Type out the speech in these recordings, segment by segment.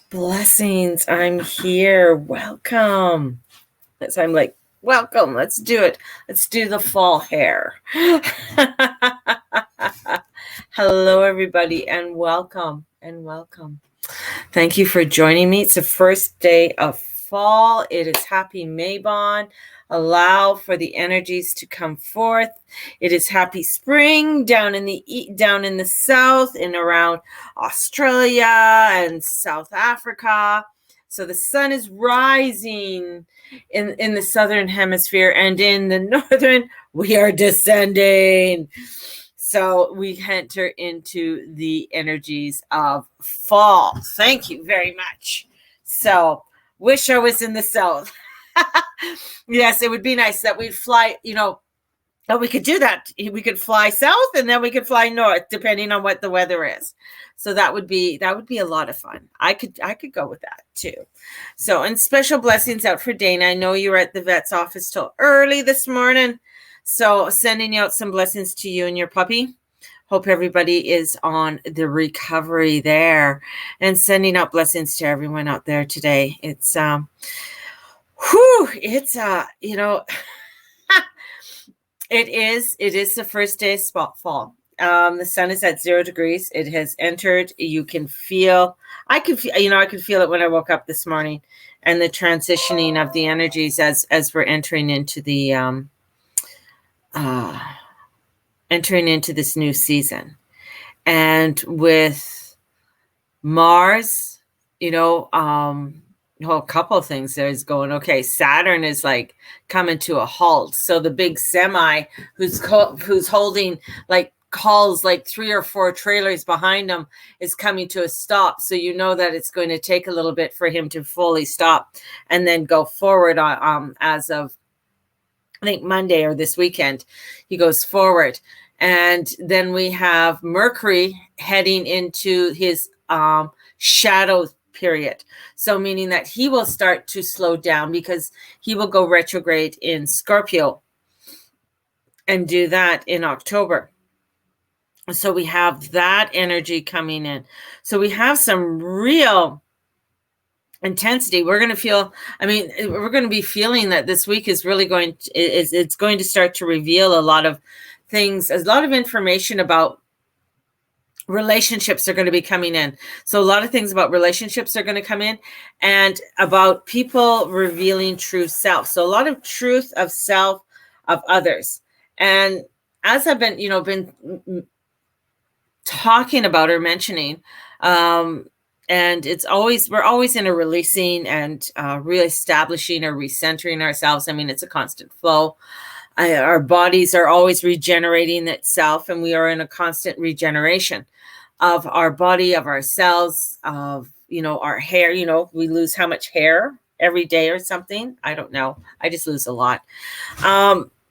Blessings, I'm here. Welcome. So I'm like, welcome. Let's do it. Let's do the fall hair. Hello, everybody, and welcome. And welcome. Thank you for joining me. It's the first day of fall. It is happy Mabon. Allow for the energies to come forth. It is happy spring down in the south and around Australia and South Africa. So the sun is rising in the southern hemisphere, and in the northern we are descending. So we enter into the energies of fall. Thank you very much. So wish I was in the south. Yes, it would be nice that we'd fly, we could do that. We could fly south and then we could fly north, depending on what the weather is. So that would be a lot of fun. I could go with that too. So, and special blessings out for Dana. I know you were at the vet's office till early this morning. So sending out some blessings to you and your puppy. Hope everybody is on the recovery there, and sending out blessings to everyone out there today. It's it is the first day of fall. The sun is at 0 degrees. It has entered. I can feel it when I woke up this morning, and the transitioning of the energies as we're entering into the entering into this new season. And with Mars, a couple of things there's going. Okay, Saturn is like coming to a halt. So the big semi who's holding like calls like 3 or 4 trailers behind him is coming to a stop. So you know that it's going to take a little bit for him to fully stop and then go forward as of, I think, Monday or this weekend. He goes forward. And then we have Mercury heading into his shadow period. So meaning that he will start to slow down because he will go retrograde in Scorpio and do that in October. So we have that energy coming in. So we have some real intensity. We're going to be feeling that this week is really it's going to start to reveal a lot of things, a lot of information about relationships are going to be coming in. So a lot of things about relationships are going to come in, and about people revealing true self. So a lot of truth of self, of others. And as I've been talking about or mentioning, and we're always in a releasing and reestablishing or recentering ourselves. It's a constant flow. Our bodies are always regenerating itself, and we are in a constant regeneration of our body, of our cells, of, our hair. We lose how much hair every day or something? I don't know. I just lose a lot.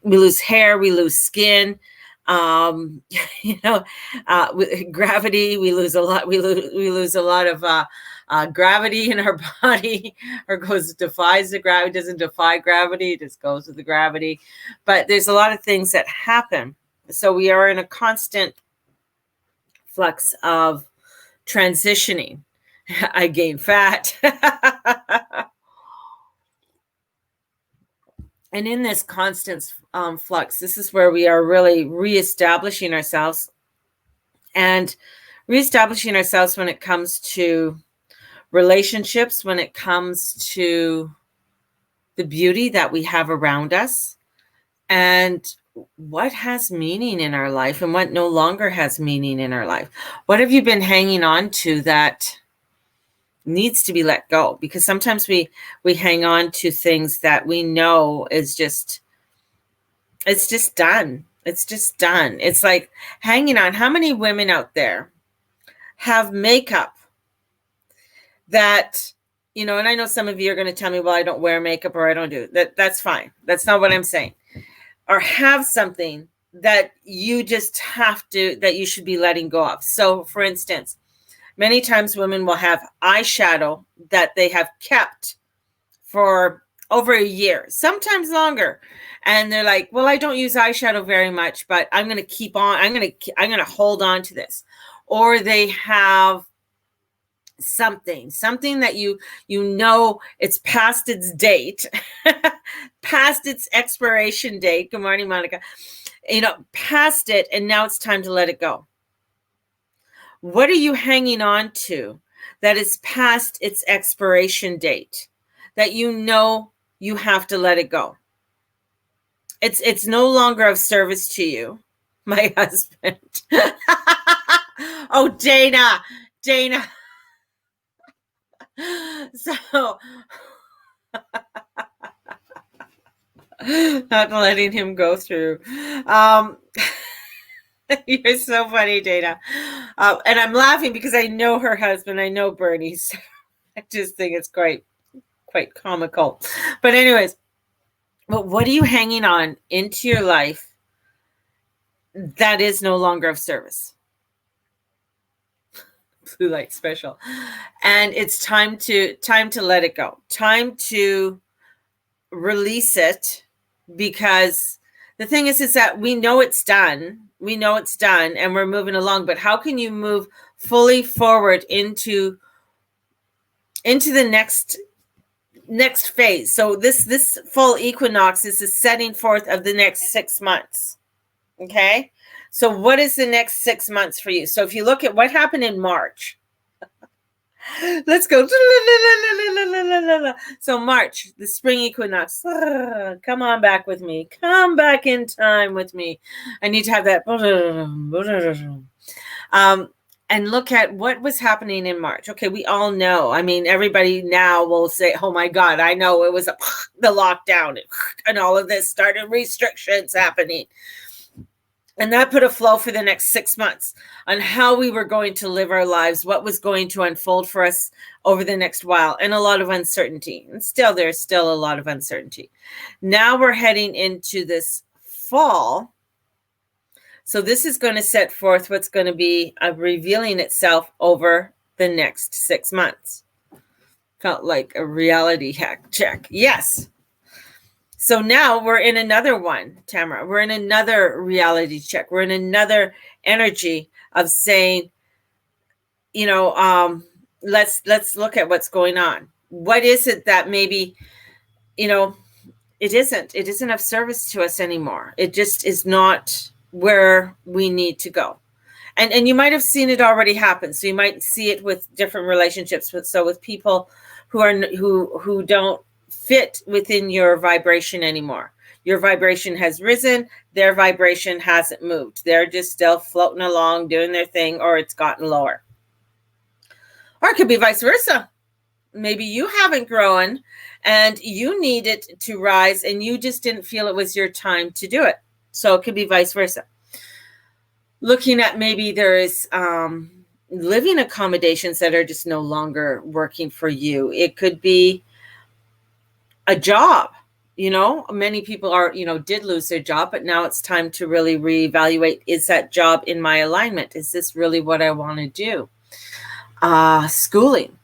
We lose hair, we lose skin. With gravity, we lose a lot. We lose a lot of gravity in our body, or defies the gravity. Doesn't defy gravity, it just goes with the gravity. But there's a lot of things that happen. So we are in a constant flux of transitioning. I gain fat. And in this constant flux, this is where we are really reestablishing ourselves, and reestablishing ourselves when it comes to relationships, when it comes to the beauty that we have around us, and what has meaning in our life and what no longer has meaning in our life. What have you been hanging on to that needs to be let go? Because sometimes we hang on to things that we know is just, it's just done. It's just done. It's like hanging on. How many women out there have makeup that, and I know some of you are going to tell me, well, I don't wear makeup or I don't do that. That's fine. That's not what I'm saying. Or have something that you just that you should be letting go of. So for instance, many times women will have eyeshadow that they have kept for over a year, sometimes longer. And they're like, well, I don't use eyeshadow very much, but I'm going to keep on. I'm going to hold on to this. Or they have something that you know it's past its date, past its expiration date. Good morning, Monica. Past it, and now it's time to let it go. What are you hanging on to that is past its expiration date that you know you have to let it go? It's no longer of service to you, my husband. Oh, Dana. So not letting him go through. You're so funny, Dana. And I'm laughing because I know her husband. I know Bernie. So I just think it's quite comical. But anyways, what are you hanging on into your life that is no longer of service? Blue light special. And it's time to let it go. Time to release it, because the thing is that we know it's done. We know it's done and we're moving along, but how can you move fully forward into the next phase? So this full equinox is the setting forth of the next 6 months. Okay? So what is the next 6 months for you? So if you look at what happened in March, let's go. So March, the spring equinox. Come on back with me. Come back in time with me. I need to have that. And look at what was happening in March. Okay, we all know. I mean, everybody now will say, oh my God, I know it was the lockdown and all of this started restrictions happening. And that put a flow for the next 6 months on how we were going to live our lives, what was going to unfold for us over the next while, and a lot of uncertainty. And there's still a lot of uncertainty. Now we're heading into this fall. So this is going to set forth what's going to be revealing itself over the next 6 months. Felt like a reality hack check. Yes. So now we're in another one, Tamara. We're in another reality check. We're in another energy of saying, let's look at what's going on. What is it that maybe, it isn't of service to us anymore. It just is not where we need to go. And you might have seen it already happen. So you might see it with different relationships. So with people who don't fit within your vibration anymore. Your vibration has risen, their vibration hasn't moved. They're just still floating along, doing their thing, or it's gotten lower. Or it could be vice versa. Maybe you haven't grown and you needed to rise and you just didn't feel it was your time to do it. So it could be vice versa. Looking at maybe there is living accommodations that are just no longer working for you. It could be a job. Many people did lose their job, but now it's time to really reevaluate. Is that job in my alignment? Is this really what I want to do? Schooling.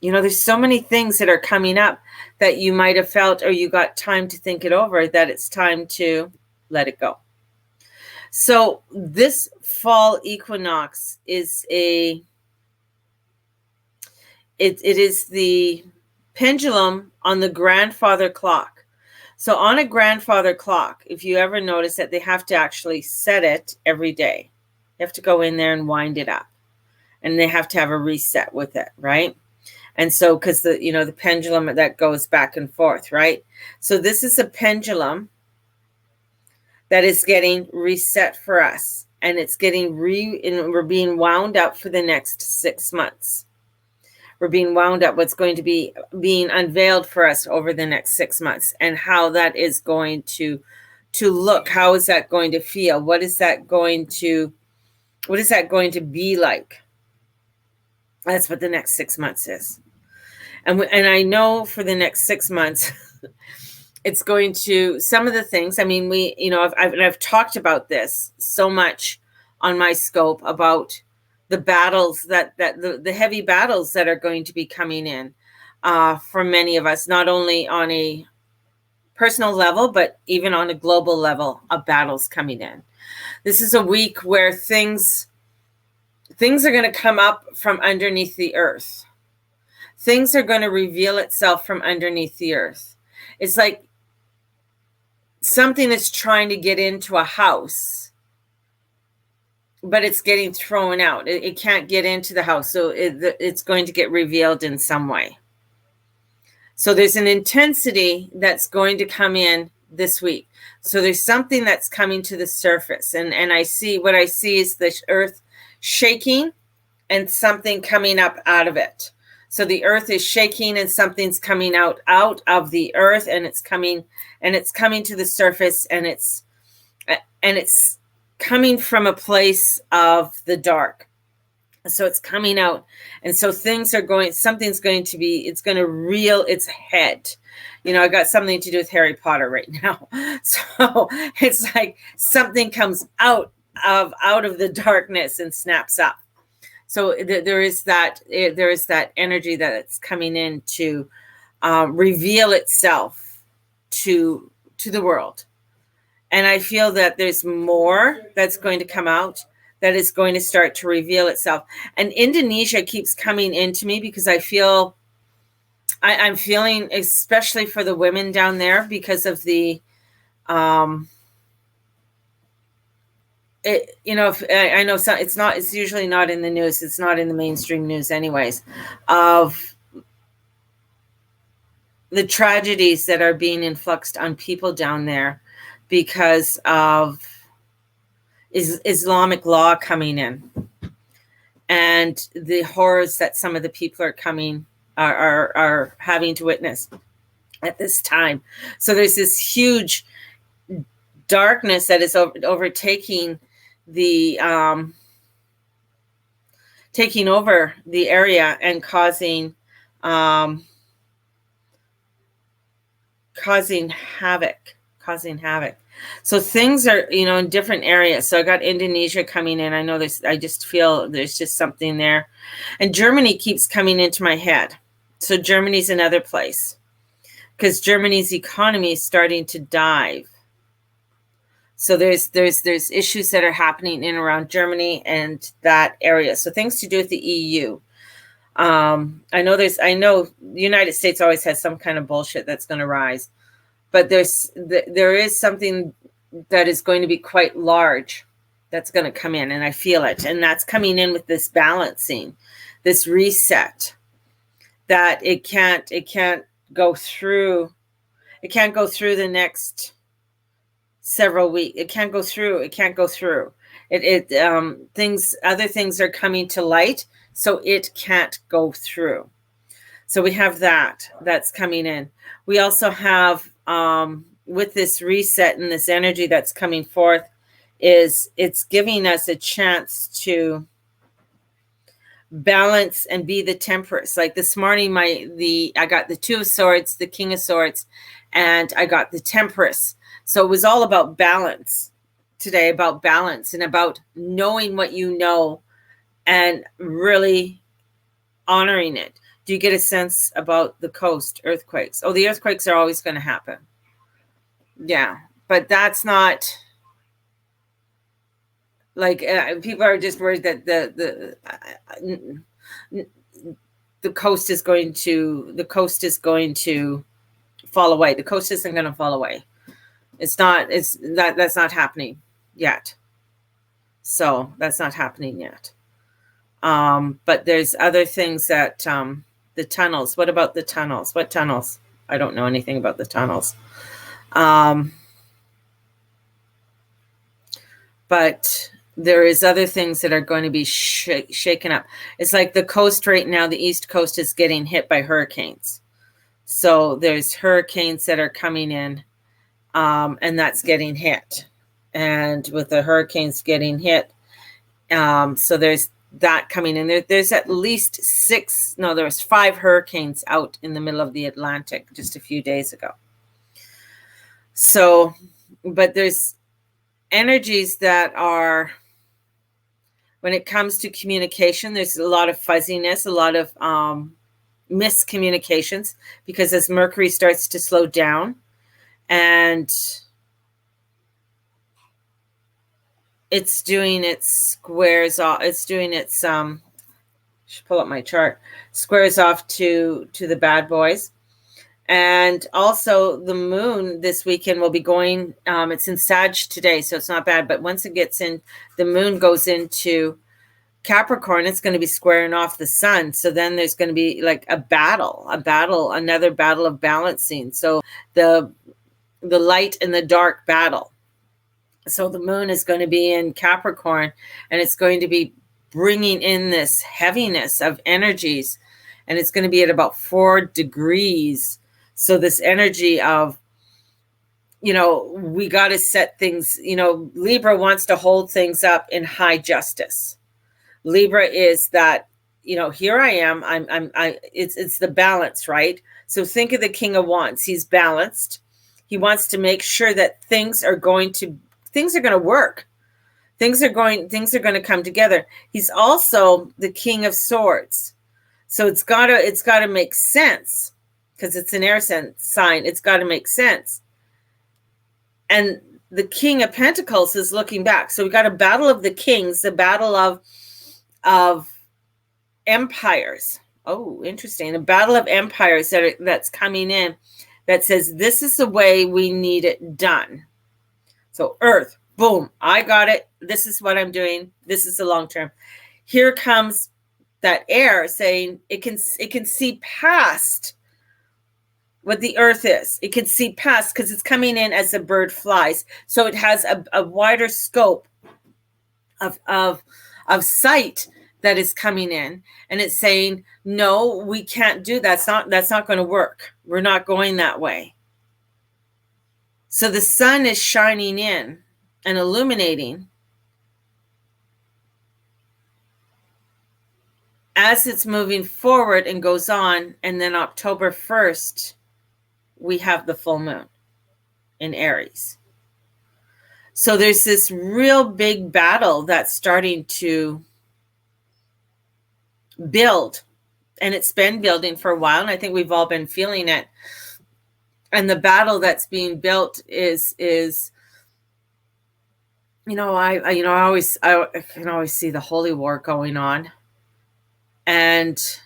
There's so many things that are coming up that you might have felt, or you got time to think it over, that it's time to let it go. So this fall equinox is it is the pendulum on the grandfather clock. So on a grandfather clock, if you ever notice that they have to actually set it every day, you have to go in there and wind it up, and they have to have a reset with it, right? And so, because the pendulum that goes back and forth, right? So this is a pendulum that is getting reset for us, and it's getting we're being wound up for the next 6 months. We're being wound up what's going to be being unveiled for us over the next 6 months, and how that is going to look. How is that going to feel? What is that going to be like? That's what the next 6 months is. And I know for the next 6 months, it's going to, some of the things, I mean, I've talked about this so much on my scope about the battles that the heavy battles that are going to be coming in for many of us, not only on a personal level, but even on a global level of battles coming in. This is a week where things are going to come up from underneath the earth. things are going to reveal itself from underneath the earth. It's like something that's trying to get into a house, but it's getting thrown out. It can't get into the house, so it's going to get revealed in some way. So there's an intensity that's going to come in this week. So there's something that's coming to the surface, and I see, what I see is the earth shaking and something coming up out of it. So the earth is shaking and something's coming out of the earth, and it's coming to the surface, and it's coming from a place of the dark. So it's coming out, and so something's going to be, it's going to reel its head. You know, I got something to do with Harry Potter right now. So it's like something comes out of the darkness and snaps up. So there is that energy that it's coming in to reveal itself to the world. And I feel that there's more that's going to come out, that is going to start to reveal itself. And Indonesia keeps coming into me because I feel, I'm feeling, especially for the women down there, because of the, I know it's usually not in the news. It's not in the mainstream news anyways, of the tragedies that are being influxed on people down there because of Islamic law coming in, and the horrors that some of the people are having to witness at this time. So there's this huge darkness that is overtaking the taking over the area and causing havoc. So things are, in different areas. So I got Indonesia coming in. I know I just feel there's just something there. And Germany keeps coming into my head. So Germany's another place, because Germany's economy is starting to dive. So there's issues that are happening in around Germany and that area. So things to do with the EU. I know the United States always has some kind of bullshit that's going to rise. But there is something that is going to be quite large that's going to come in, and I feel it. And that's coming in with this balancing, this reset, that it can't go through. It can't go through the next several weeks. It can't go through. Other things are coming to light, so it can't go through. So we have that's coming in. We also have, with this reset and this energy that's coming forth, it's giving us a chance to balance and be the temperance. Like this morning, I got the Two of Swords, the King of Swords, and I got the Temperance. So it was all about balance today, about balance and about knowing what you know and really honoring it. Do you get a sense about the coast earthquakes? Oh, the earthquakes are always going to happen. Yeah, but that's not like people are just worried that the coast is going to fall away. The coast isn't going to fall away. That's not happening yet. So that's not happening yet. But there's other things that the tunnels. What about the tunnels? What tunnels? I don't know anything about the tunnels. But there is other things that are going to be shaken up. It's like the coast right now, the East Coast is getting hit by hurricanes. So there's hurricanes that are coming in, and that's getting hit. And with the hurricanes getting hit, so there's that coming in. There's at least there was 5 hurricanes out in the middle of the Atlantic just a few days ago. So, but there's energies that are, when it comes to communication, there's a lot of fuzziness, a lot of miscommunications, because as Mercury starts to slow down and it's doing its squares off, it's doing its should pull up my chart, squares off to the bad boys. And also the moon this weekend will be going, it's in Sag today, so it's not bad. But once it gets in, the moon goes into Capricorn, it's going to be squaring off the sun. So then there's going to be like a battle, another battle of balancing. So the light and the dark battle. So the moon is going to be in Capricorn, and it's going to be bringing in this heaviness of energies, and it's going to be at about 4 degrees. So this energy of, we got to set things, Libra wants to hold things up in high justice. Libra is that, here I am, it's the balance, right? So think of the King of Wands. He's balanced. He wants to make sure that things are going to work. Things are going to come together. He's also the King of Swords. So it's got to make sense, because it's an air sign. It's got to make sense. And the King of Pentacles is looking back. So we got a battle of the kings, the battle of empires. Oh, interesting. A battle of empires that's coming in that says this is the way we need it done. So Earth, boom, I got it. This is what I'm doing. This is the long term. Here comes that air saying it can see past what the Earth is. It can see past, because it's coming in as a bird flies. So it has a wider scope of sight that is coming in, and it's saying, no, we can't do that. That's not going to work. We're not going that way. So the sun is shining in and illuminating as it's moving forward and goes on. And then October 1st, we have the full moon in Aries. So there's this real big battle that's starting to build, and it's been building for a while, and I think we've all been feeling it. And the battle that's being built is I can always see the holy war going on, and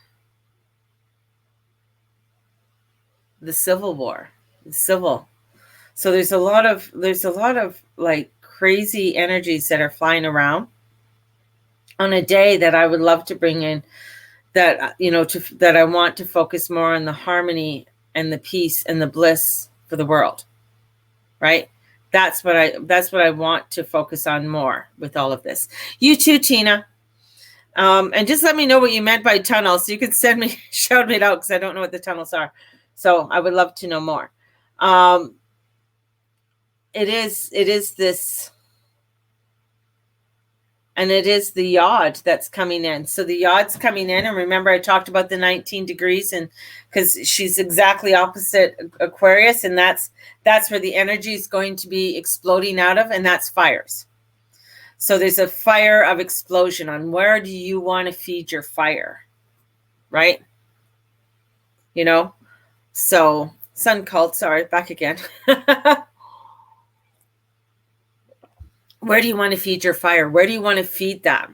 the civil war, So there's a lot of like crazy energies that are flying around on a day that I would love to bring in, that that I want to focus more on the harmony and the peace and the bliss for the world, right? That's what I want to focus on more with all of this. You too, Tina. And just let me know what you meant by tunnels. You could shout me out, because I don't know what the tunnels are. So I would love to know more. It is this, and it is the yod that's coming in. So the yod's coming in, and remember I talked about the 19 degrees, and because she's exactly opposite Aquarius, and that's where the energy is going to be exploding out of, and that's fires. So there's a fire of explosion on where do you want to feed your fire, right? So sun cult, sorry, back again. Where do you want to feed your fire? Where do you want to feed that?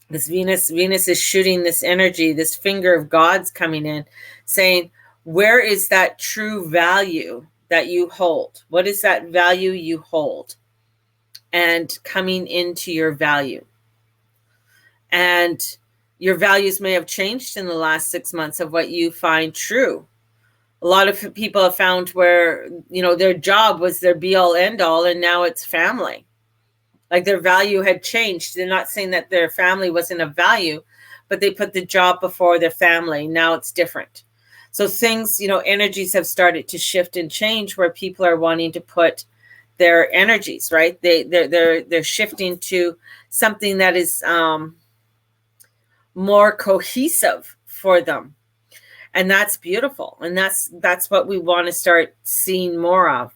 This Venus is shooting this energy, this finger of God's coming in, saying, where is that true value that you hold? What is that value you hold? And coming into your value. And your values may have changed in the last 6 months of what you find true. A lot of people have found where, their job was their be all end all, and now it's family. Like their value had changed. They're not saying that their family wasn't of value, but they put the job before their family. Now it's different. So things, energies have started to shift and change, where people are wanting to put their energies, right? They're shifting to something that is more cohesive for them. And that's beautiful. And that's what we want to start seeing more of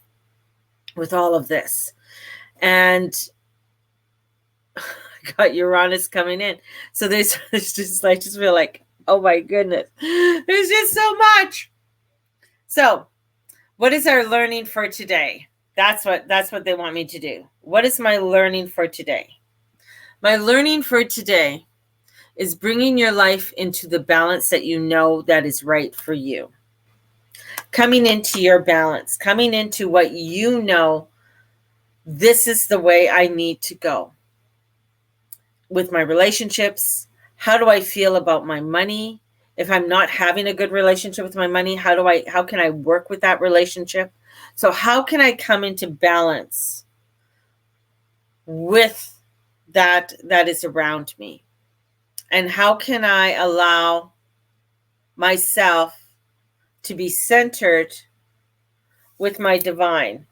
with all of this. And I got Uranus coming in. So there's just like, just feel like, oh my goodness, there's just so much. So what is our learning for today? That's what they want me to do. What is my learning for today? My learning for today is bringing your life into the balance that you know that is right for you. Coming into your balance, coming into what you know, this is the way I need to go. With my relationships, how do I feel about my money? If I'm not having a good relationship with my money, how can I work with that relationship? So how can I come into balance with that is around me? And how can I allow myself to be centered with my divine?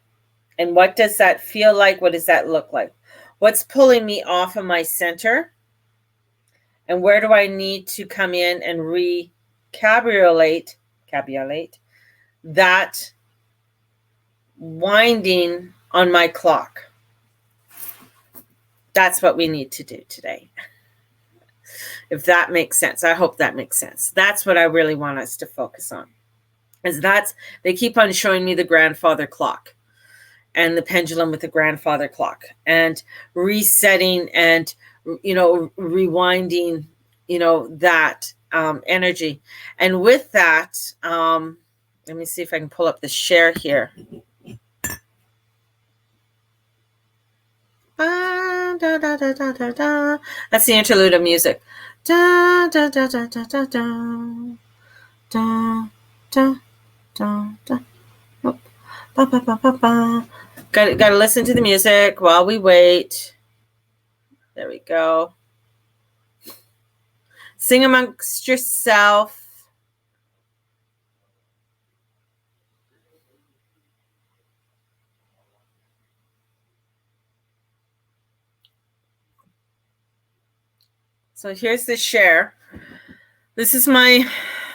And what does that feel like? What does that look like? What's pulling me off of my center? And where do I need to come in and recabulate that winding on my clock? That's what we need to do today. If that makes sense. I hope that makes sense. That's what I really want us to focus on. They keep on showing me the grandfather clock and the pendulum with the grandfather clock and resetting and, rewinding, that energy. And with that, let me see if I can pull up the share here. That's the interlude of music. Da, da, da, da, da, da, da. Da, da, da, da. Oh. Ba, ba, ba, ba, ba. Got to listen to the music while we wait. There we go. Sing amongst yourself. So here's the share. This is my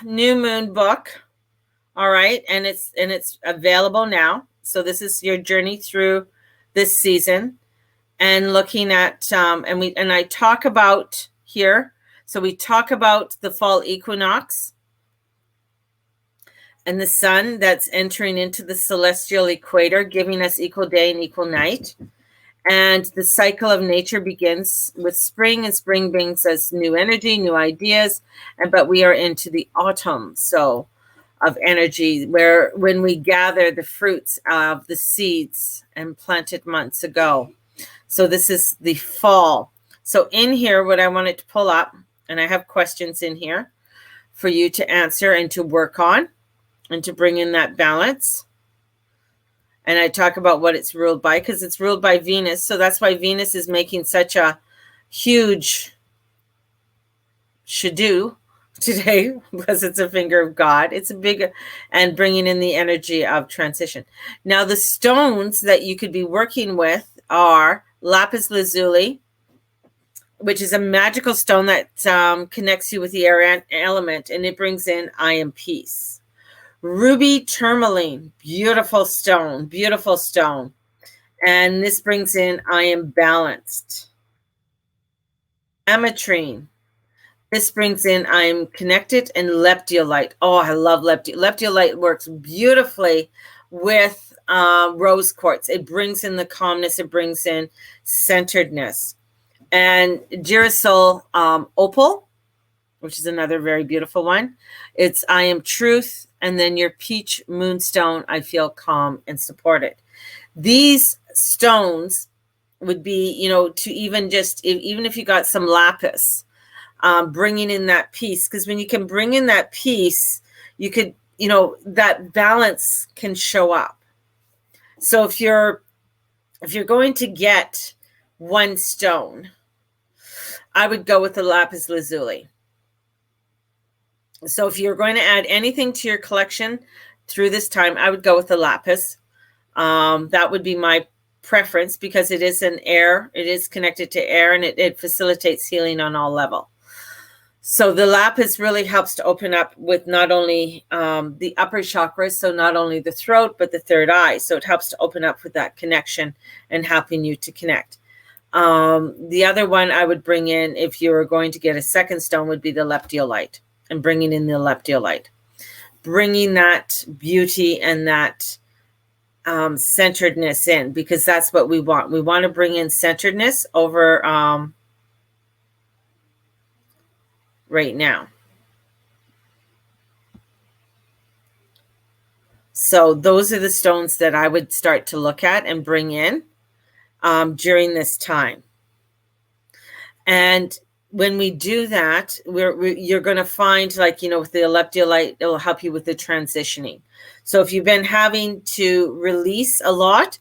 new moon book. All right, and it's available now. So this is your journey through this season, and looking at and I talk about here. So we talk about the fall equinox and the sun that's entering into the celestial equator, giving us equal day and equal night. And the cycle of nature begins with spring, and spring brings us new energy, new ideas. But we are into the autumn, so of energy, where when we gather the fruits of the seeds and planted months ago. So this is the fall. So in here, what I wanted to pull up, and I have questions in here for you to answer and to work on and to bring in that balance. And I talk about what it's ruled by, because it's ruled by Venus. So that's why Venus is making such a huge should-do today, because it's a finger of God. It's a big, and bringing in the energy of transition. Now, the stones that you could be working with are lapis lazuli, which is a magical stone that connects you with the air element, and it brings in I am peace. Ruby tourmaline, beautiful stone. And this brings in I am balanced. Ametrine. This brings in I am connected, and leptolite. Oh, I love leptolite. Leptolite works beautifully with rose quartz. It brings in the calmness. It brings in centeredness. And girasol opal, which is another very beautiful one. It's I am truth. And then your peach moonstone, I feel calm and supported. These stones would be, to even if you got some lapis, bringing in that peace. Because when you can bring in that peace, you could, that balance can show up. So if you're going to get one stone, I would go with the lapis lazuli. So if you're going to add anything to your collection through this time, I would go with the lapis. That would be my preference, because it is an air. It is connected to air, and it facilitates healing on all level. So the lapis really helps to open up with not only the upper chakras, so not only the throat, but the third eye. So it helps to open up with that connection and helping you to connect. The other one I would bring in, if you were going to get a second stone, would be the leptolite. And bringing in the leptolite, bringing that beauty and that centeredness in, because that's what we want. We want to bring in centeredness over right now. So those are the stones that I would start to look at and bring in during this time. And when we do that, you're going to find, like, with the leptolite, it will help you with the transitioning. So if you've been having to release a lot,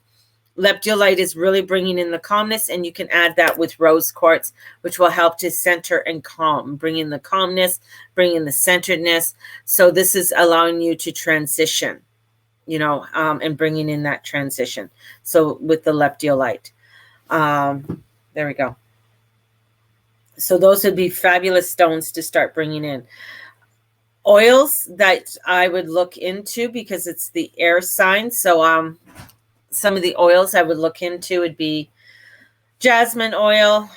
leptolite is really bringing in the calmness, and you can add that with rose quartz, which will help to center and calm, bring in the calmness, bring in the centeredness. So this is allowing you to transition, and bringing in that transition. So with the leptolite, there we go. So those would be fabulous stones to start bringing in. Oils that I would look into, because it's the air sign. So some of the oils I would look into would be jasmine oil.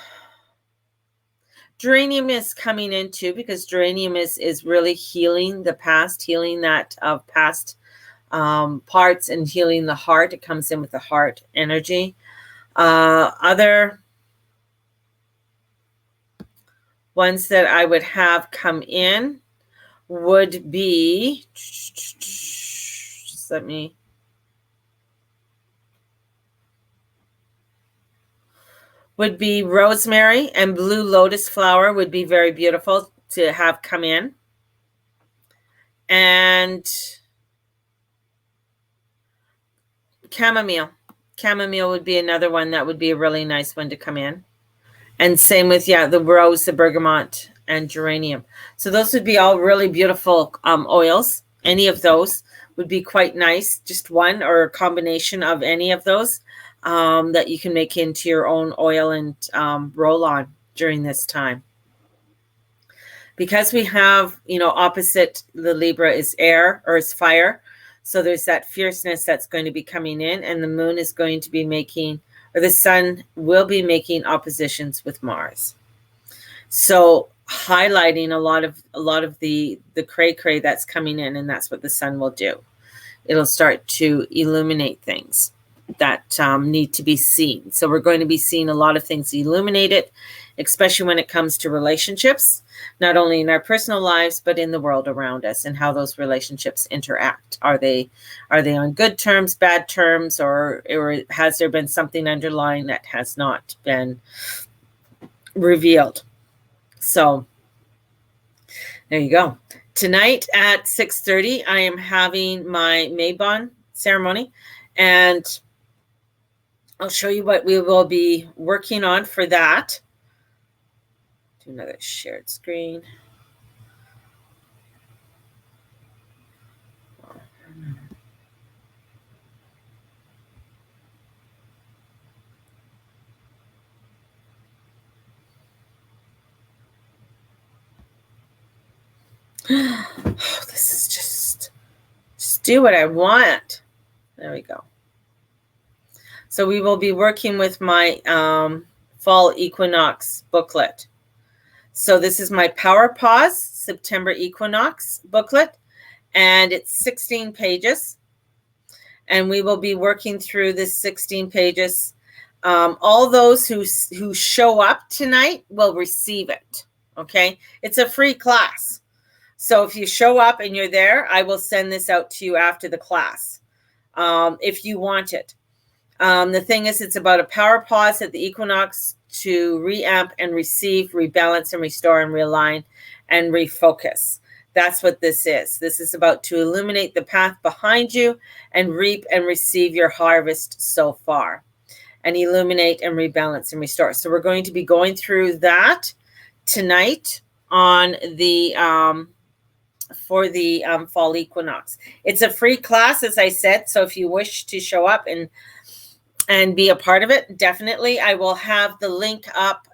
Geranium is coming into, because geranium is really healing the past, healing that of past parts, and healing the heart. It comes in with the heart energy. Other ones that I would have come in would be, would be rosemary and blue lotus flower would be very beautiful to have come in. And chamomile. Chamomile would be another one that would be a really nice one to come in. And same with, the rose, the bergamot, and geranium. So those would be all really beautiful oils. Any of those would be quite nice. Just one or a combination of any of those that you can make into your own oil and roll on during this time. Because we have, opposite the Libra is air, or is fire. So there's that fierceness that's going to be coming in, and the moon is going to be making, or the sun will be making oppositions with Mars. So highlighting a lot of the cray that's coming in, and that's what the sun will do. It'll start to illuminate things that need to be seen. So we're going to be seeing a lot of things illuminated, especially when it comes to relationships, not only in our personal lives, but in the world around us, and how those relationships interact. Are they on good terms, bad terms, or has there been something underlying that has not been revealed? So there you go. Tonight at 6:30, I am having my Mabon ceremony, and I'll show you what we will be working on for that. Do another shared screen. Oh, this is just do what I want. There we go. So we will be working with my fall equinox booklet. So this is my Power Pause September equinox booklet, and it's 16 pages. And we will be working through this 16 pages. All those who show up tonight will receive it. Okay, it's a free class. So if you show up and you're there, I will send this out to you after the class if you want it. The thing is, it's about a power pause at the equinox to reamp and receive, rebalance and restore and realign and refocus. That's what this is. This is about to illuminate the path behind you and reap and receive your harvest so far, and illuminate and rebalance and restore. So we're going to be going through that tonight on the for the fall equinox. It's a free class, as I said. So if you wish to show up and be a part of it, definitely. I will have the link up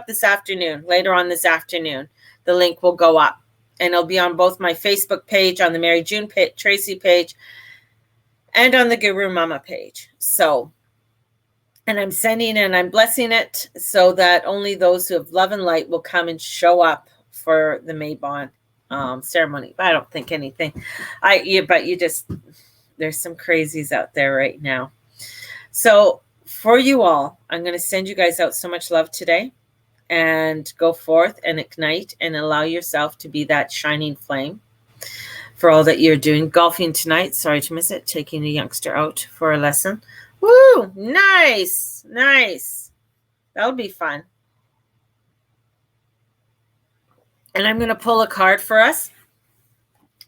this afternoon, later on this afternoon. The link will go up, and it'll be on both my Facebook page, on the Mary June Tracy page, and on the Guru Mama page. So, and I'm sending and I'm blessing it so that only those who have love and light will come and show up for the Mabon ceremony. But I don't think anything. There's some crazies out there right now. So for you all, I'm going to send you guys out so much love today. and go forth and ignite and allow yourself to be that shining flame for all that you're doing. Golfing tonight. Sorry to miss it. Taking a youngster out for a lesson. Woo! Nice. Nice. That'll be fun. And I'm going to pull a card for us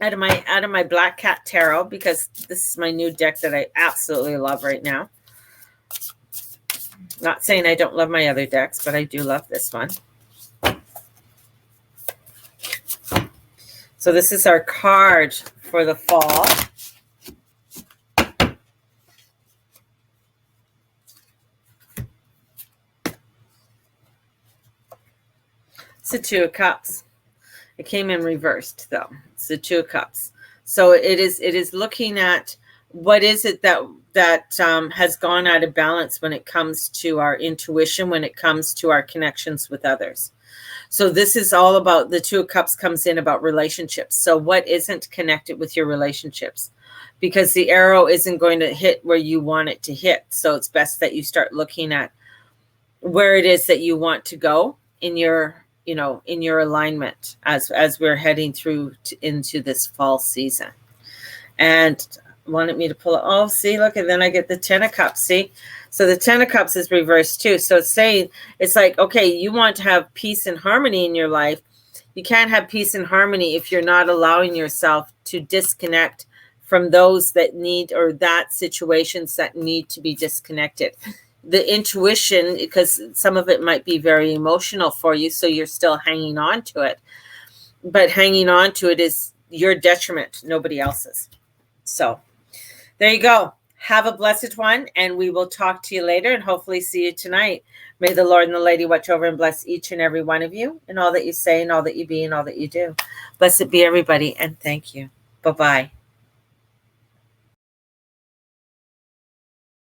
out of my Black Cat Tarot, because this is my new deck that I absolutely love right now. Not saying I don't love my other decks, but I do love this one. So this is our card for the fall. It's the Two of Cups. It came in reversed, though. It's the Two of Cups. So it is looking at what is it that has gone out of balance when it comes to our intuition, when it comes to our connections with others. So this is all about, the Two of Cups comes in about relationships. So what isn't connected with your relationships? Because the arrow isn't going to hit where you want it to hit. So it's best that you start looking at where it is that you want to go in your, in your alignment as we're heading through into this fall season. And wanted me to pull it. Oh, see, look, and then I get the Ten of Cups. See, so the Ten of Cups is reversed too. So it's saying, it's like, okay, you want to have peace and harmony in your life. You can't have peace and harmony if you're not allowing yourself to disconnect from those that need, or that situations that need to be disconnected. The intuition, because some of it might be very emotional for you, so you're still hanging on to it. But hanging on to it is your detriment, nobody else's. So there you go. Have a blessed one, and we will talk to you later and hopefully see you tonight. May the Lord and the Lady watch over and bless each and every one of you, and all that you say and all that you be and all that you do. Blessed be everybody, and thank you. Bye-bye.